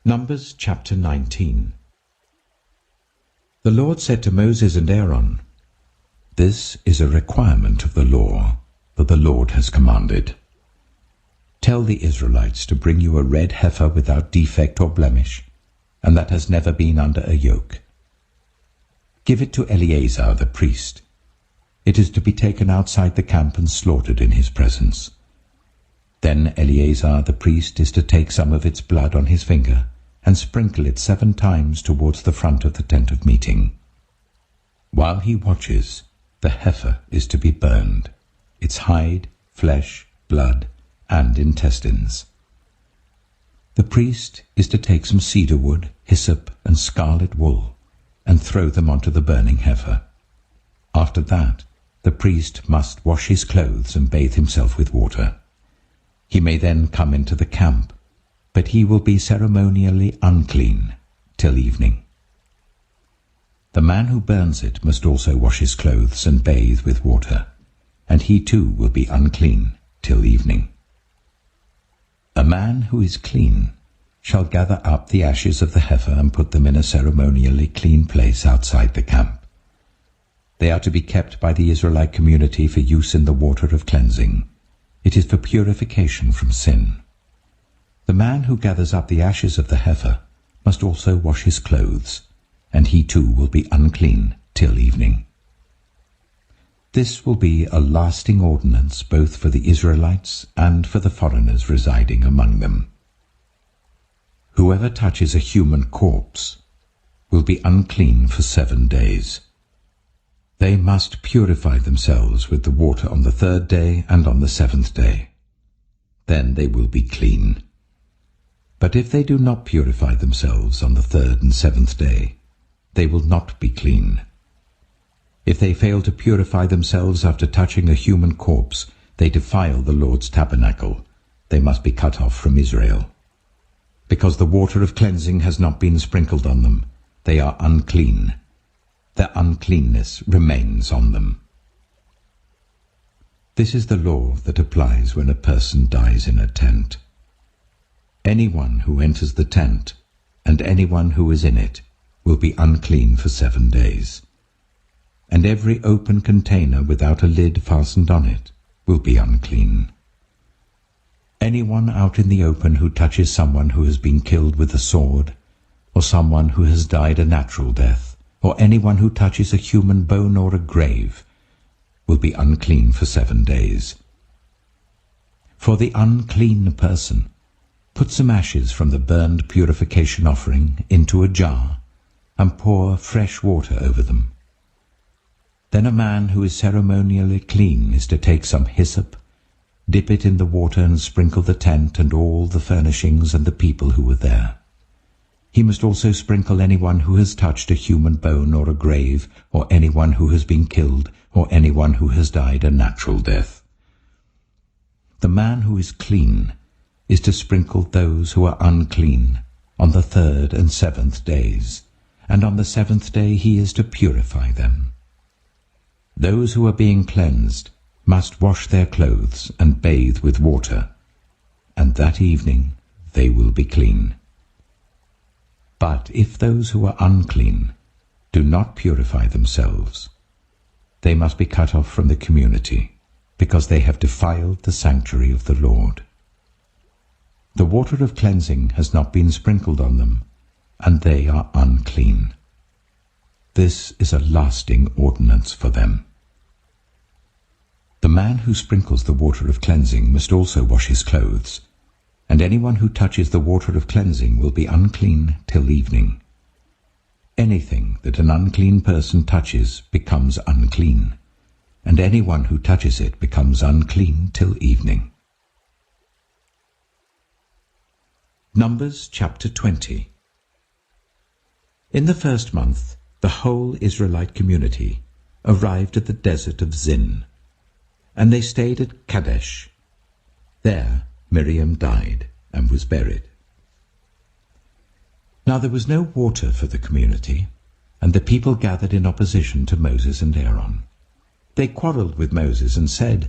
Numbers chapter 19. The Lord said to Moses and Aaron, "This is a requirement of the law that the Lord has commanded. Tell the Israelites to bring you a red heifer without defect or blemish, and that has never been under a yoke. Give it to Eleazar the priest. It is to be taken outside the camp and slaughtered in his presence. Then Eleazar the priest is to take some of its blood on his finger and sprinkle it 7 times towards the front of the tent of meeting. While he watches, the heifer is to be burned, its hide, flesh, blood, and intestines. The priest is to take some cedar wood, hyssop, and scarlet wool, and throw them onto the burning heifer. After that, the priest must wash his clothes and bathe himself with water. He may then come into the camp, but he will be ceremonially unclean till evening. The man who burns it must also wash his clothes and bathe with water, and he too will be unclean till evening. A man who is clean shall gather up the ashes of the heifer and put them in a ceremonially clean place outside the camp. They are to be kept by the Israelite community for use in the water of cleansing. It is for purification from sin. The man who gathers up the ashes of the heifer must also wash his clothes, and he too will be unclean till evening. This will be a lasting ordinance both for the Israelites and for the foreigners residing among them. Whoever touches a human corpse will be unclean for 7 days. They must purify themselves with the water on the 3rd day and on the 7th day. Then they will be clean. But if they do not purify themselves on the 3rd and 7th day, they will not be clean. If they fail to purify themselves after touching a human corpse, they defile the Lord's tabernacle. They must be cut off from Israel. Because the water of cleansing has not been sprinkled on them, they are unclean. Their uncleanness remains on them. This is the law that applies when a person dies in a tent. Anyone who enters the tent, and anyone who is in it, will be unclean for 7 days. And every open container without a lid fastened on it will be unclean. Anyone out in the open who touches someone who has been killed with a sword, or someone who has died a natural death, or anyone who touches a human bone or a grave, will be unclean for 7 days. For the unclean person, put some ashes from the burned purification offering into a jar, and pour fresh water over them. Then a man who is ceremonially clean is to take some hyssop, dip it in the water and sprinkle the tent and all the furnishings and the people who were there. He must also sprinkle anyone who has touched a human bone or a grave, or anyone who has been killed, or anyone who has died a natural death. The man who is clean is to sprinkle those who are unclean on the 3rd and 7th days, and on the 7th day he is to purify them. Those who are being cleansed must wash their clothes and bathe with water, and that evening they will be clean. But if those who are unclean do not purify themselves, they must be cut off from the community, because they have defiled the sanctuary of the Lord. The water of cleansing has not been sprinkled on them, and they are unclean. This is a lasting ordinance for them. The man who sprinkles the water of cleansing must also wash his clothes, and anyone who touches the water of cleansing will be unclean till evening. Anything that an unclean person touches becomes unclean, and anyone who touches it becomes unclean till evening. Numbers chapter 20. In the 1st month, the whole Israelite community arrived at the desert of Zin, and they stayed at Kadesh. There Miriam died and was buried. Now there was no water for the community, and the people gathered in opposition to Moses and Aaron. They quarreled with Moses and said,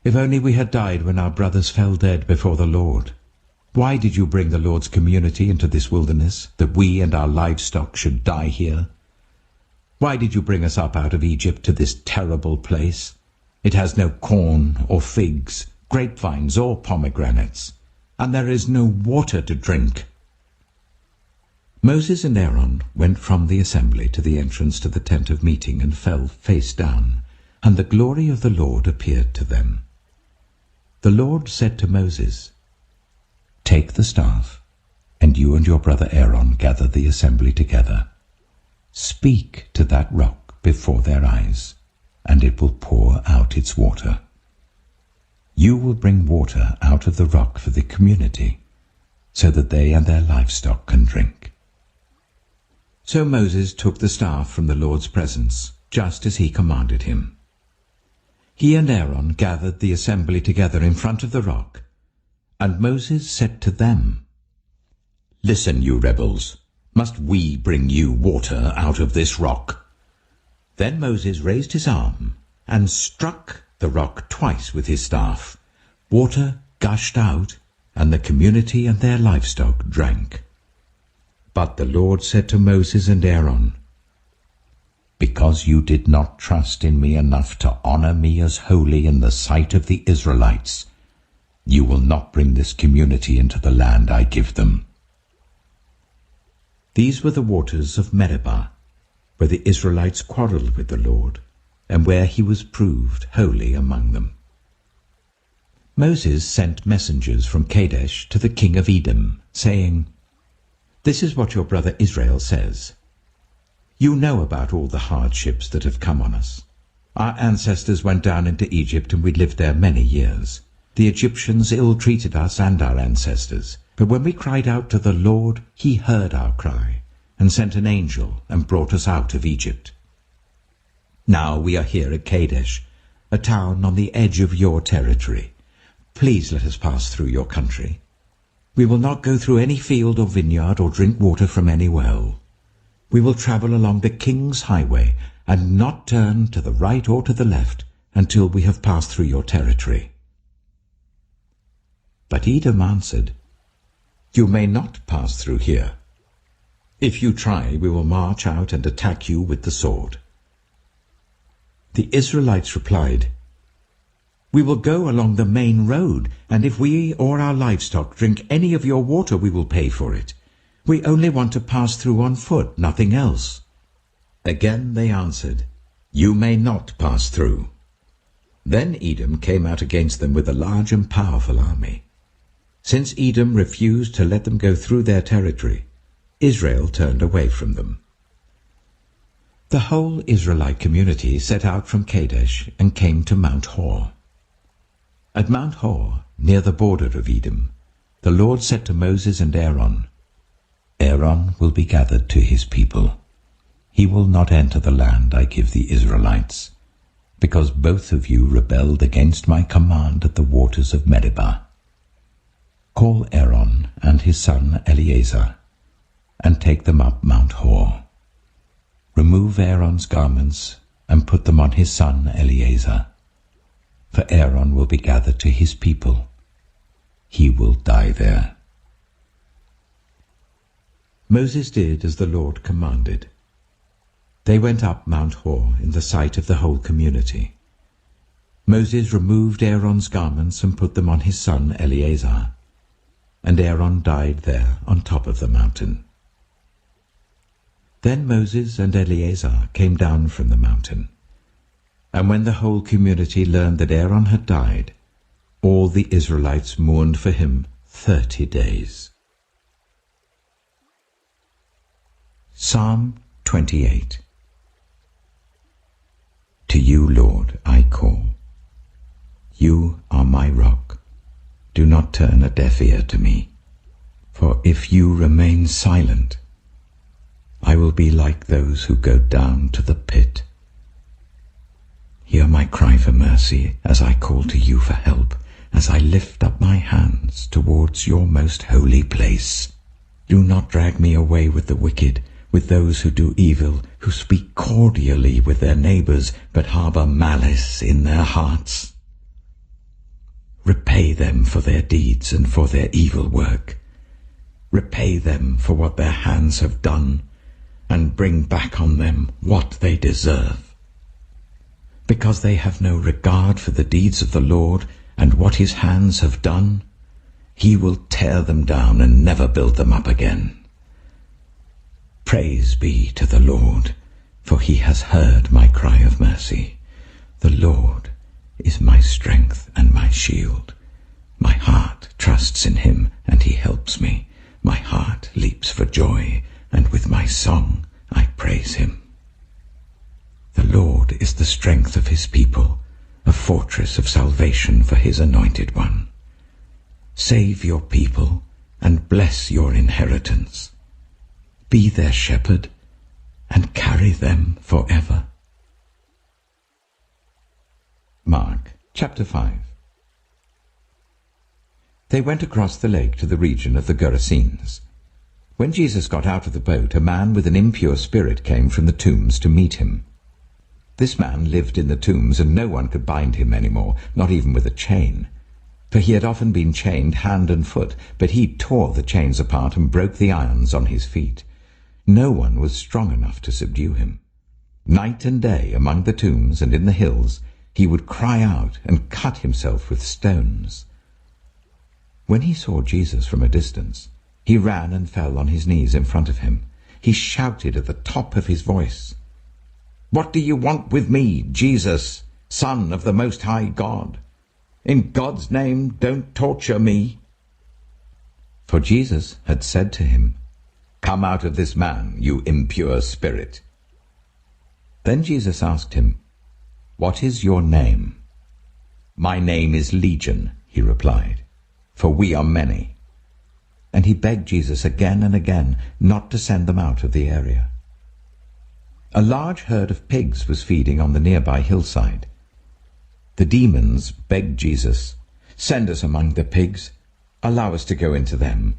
"If only we had died when our brothers fell dead before the Lord. Why did you bring the Lord's community into this wilderness, that we and our livestock should die here? Why did you bring us up out of Egypt to this terrible place? It has no corn or figs, grapevines or pomegranates, and there is no water to drink." Moses and Aaron went from the assembly to the entrance to the tent of meeting and fell face down, and the glory of the Lord appeared to them. The Lord said to Moses, "Take the staff, and you and your brother Aaron gather the assembly together. Speak to that rock before their eyes, and it will pour out its water. You will bring water out of the rock for the community, so that they and their livestock can drink." So Moses took the staff from the Lord's presence, just as he commanded him. He and Aaron gathered the assembly together in front of the rock, and Moses said to them, "Listen, you rebels, must we bring you water out of this rock?" Then Moses raised his arm and struck the rock twice with his staff. Water gushed out, and the community and their livestock drank. But the Lord said to Moses and Aaron, "Because you did not trust in me enough to honor me as holy in the sight of the Israelites, you will not bring this community into the land I give them." These were the waters of Meribah, where the Israelites quarreled with the Lord, and where he was proved holy among them. Moses sent messengers from Kadesh to the king of Edom, saying, "This is what your brother Israel says. You know about all the hardships that have come on us. Our ancestors went down into Egypt, and we lived there many years. The Egyptians ill-treated us and our ancestors, but when we cried out to the Lord, he heard our cry, and sent an angel and brought us out of Egypt. Now we are here at Kadesh, a town on the edge of your territory. Please let us pass through your country. We will not go through any field or vineyard or drink water from any well. We will travel along the king's highway and not turn to the right or to the left until we have passed through your territory." But Edom answered, "You may not pass through here. If you try, we will march out and attack you with the sword." The Israelites replied, "We will go along the main road, and if we or our livestock drink any of your water, we will pay for it. We only want to pass through on foot, nothing else." Again they answered, "You may not pass through." Then Edom came out against them with a large and powerful army. Since Edom refused to let them go through their territory, Israel turned away from them. The whole Israelite community set out from Kadesh and came to Mount Hor. At Mount Hor, near the border of Edom, the Lord said to Moses and Aaron, "Aaron will be gathered to his people. He will not enter the land I give the Israelites, because both of you rebelled against my command at the waters of Meribah. Call Aaron and his son Eleazar, and take them up Mount Hor. Remove Aaron's garments and put them on his son Eleazar, for Aaron will be gathered to his people. He will die there." Moses did as the Lord commanded. They went up Mount Hor in the sight of the whole community. Moses removed Aaron's garments and put them on his son Eleazar, and Aaron died there on top of the mountain. Then Moses and Eleazar came down from the mountain, and when the whole community learned that Aaron had died, all the Israelites mourned for him 30 days. Psalm 28. To you, Lord, I call. You are my rock. Do not turn a deaf ear to me. For if you remain silent, I will be like those who go down to the pit. Hear my cry for mercy as I call to you for help, as I lift up my hands towards your most holy place. Do not drag me away with the wicked, with those who do evil, who speak cordially with their neighbors, but harbor malice in their hearts. repay them for their deeds and for their evil work. Repay them for what their hands have done, and bring back on them what they deserve. Because they have no regard for the deeds of the Lord and what his hands have done, he will tear them down and never build them up again. Praise be to the Lord, for he has heard my cry of mercy. The Lord is my strength and my shield. My heart trusts in him, and he helps me. My heart leaps for joy, and with my song I praise him. The Lord is the strength of his people, a fortress of salvation for his anointed one. Save your people and bless your inheritance. Be their shepherd and carry them forever. Mark chapter 5. They went across the lake to the region of the Gerasenes. When Jesus got out of the boat, a man with an impure spirit came from the tombs to meet him. This man lived in the tombs, and no one could bind him any more, not even with a chain. For he had often been chained hand and foot, but he tore the chains apart and broke the irons on his feet. No one was strong enough to subdue him. Night and day, among the tombs and in the hills, he would cry out and cut himself with stones. When he saw Jesus from a distance, he ran and fell on his knees in front of him. He shouted at the top of his voice, "What do you want with me, Jesus, Son of the Most High God? In God's name, don't torture me." For Jesus had said to him, "Come out of this man, you impure spirit." Then Jesus asked him, "What is your name?" "My name is Legion," he replied, "for we are many." And he begged Jesus again and again not to send them out of the area. A large herd of pigs was feeding on the nearby hillside. The demons begged Jesus, "Send us among the pigs. Allow us to go into them."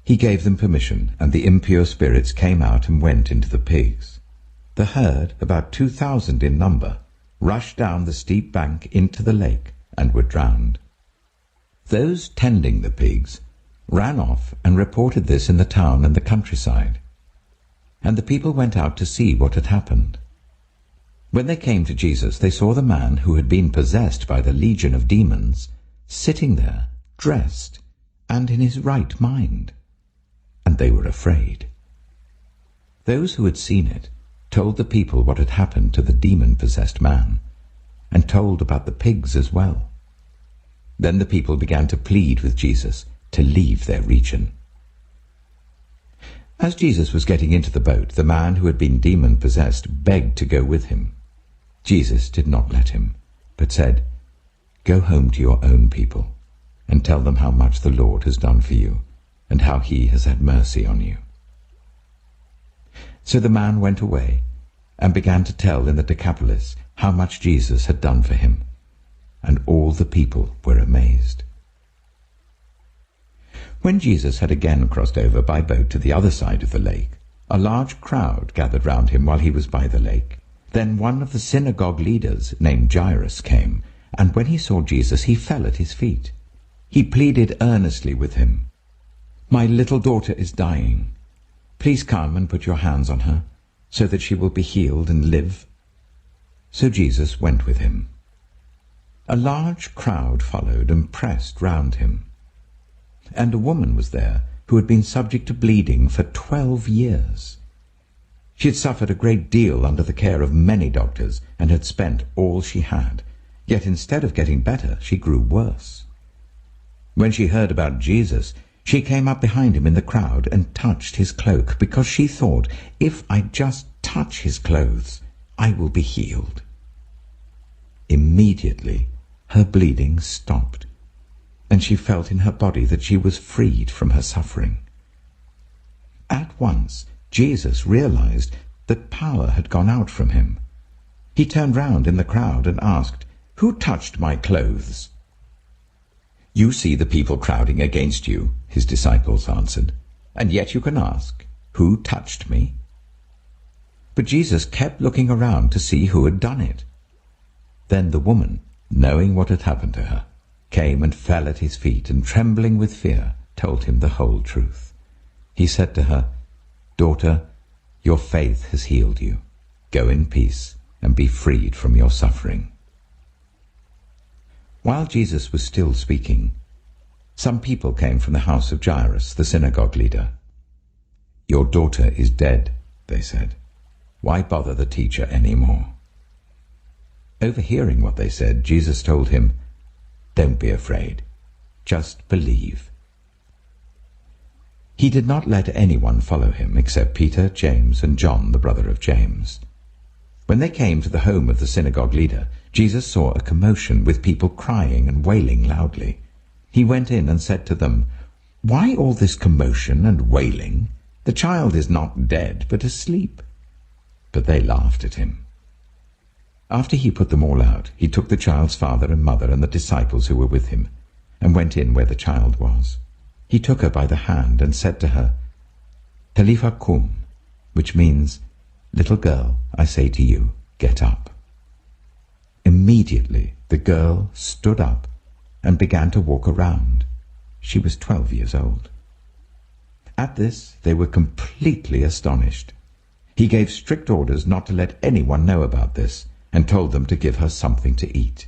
He gave them permission, and the impure spirits came out and went into the pigs. The herd, about 2,000 in number, rushed down the steep bank into the lake and were drowned. Those tending the pigs ran off and reported this in the town and the countryside. And the people went out to see what had happened. When they came to Jesus, they saw the man who had been possessed by the legion of demons sitting there, dressed, and in his right mind. And they were afraid. Those who had seen it told the people what had happened to the demon-possessed man, and told about the pigs as well. Then the people began to plead with Jesus to leave their region. As Jesus was getting into the boat, the man who had been demon-possessed begged to go with him. Jesus did not let him, but said, "Go home to your own people, and tell them how much the Lord has done for you, and how he has had mercy on you." So the man went away, and began to tell in the Decapolis how much Jesus had done for him, and all the people were amazed. When Jesus had again crossed over by boat to the other side of the lake, a large crowd gathered round him while he was by the lake. Then one of the synagogue leaders, named Jairus, came, and when he saw Jesus, he fell at his feet. He pleaded earnestly with him, "My little daughter is dying. Please come and put your hands on her, so that she will be healed and live." So Jesus went with him. A large crowd followed and pressed round him. And a woman was there who had been subject to bleeding for 12 years. She had suffered a great deal under the care of many doctors and had spent all she had. Yet instead of getting better, she grew worse. When she heard about Jesus, she came up behind him in the crowd and touched his cloak, because she thought, "If I just touch his clothes, I will be healed." Immediately, her bleeding stopped, and she felt in her body that she was freed from her suffering. At once, Jesus realized that power had gone out from him. He turned round in the crowd and asked, "Who touched my clothes?" "You see the people crowding against you," his disciples answered, "and yet you can ask, 'Who touched me?'" But Jesus kept looking around to see who had done it. Then the woman, knowing what had happened to her, came and fell at his feet, and trembling with fear, told him the whole truth. He said to her, "Daughter, your faith has healed you. Go in peace and be freed from your suffering." While Jesus was still speaking, some people came from the house of Jairus, the synagogue leader. "Your daughter is dead," they said. "Why bother the teacher any more?" Overhearing what they said, Jesus told him, "Don't be afraid. Just believe." He did not let anyone follow him except Peter, James, and John, the brother of James. When they came to the home of the synagogue leader, Jesus saw a commotion with people crying and wailing loudly. He went in and said to them, "Why all this commotion and wailing? The child is not dead, but asleep." But they laughed at him. After he put them all out, he took the child's father and mother and the disciples who were with him, and went in where the child was. He took her by the hand and said to her, "Talitha kum," which means, "Little girl, I say to you, get up." Immediately the girl stood up and began to walk around. She was 12 years old. At this they were completely astonished. He gave strict orders not to let anyone know about this, and told them to give her something to eat.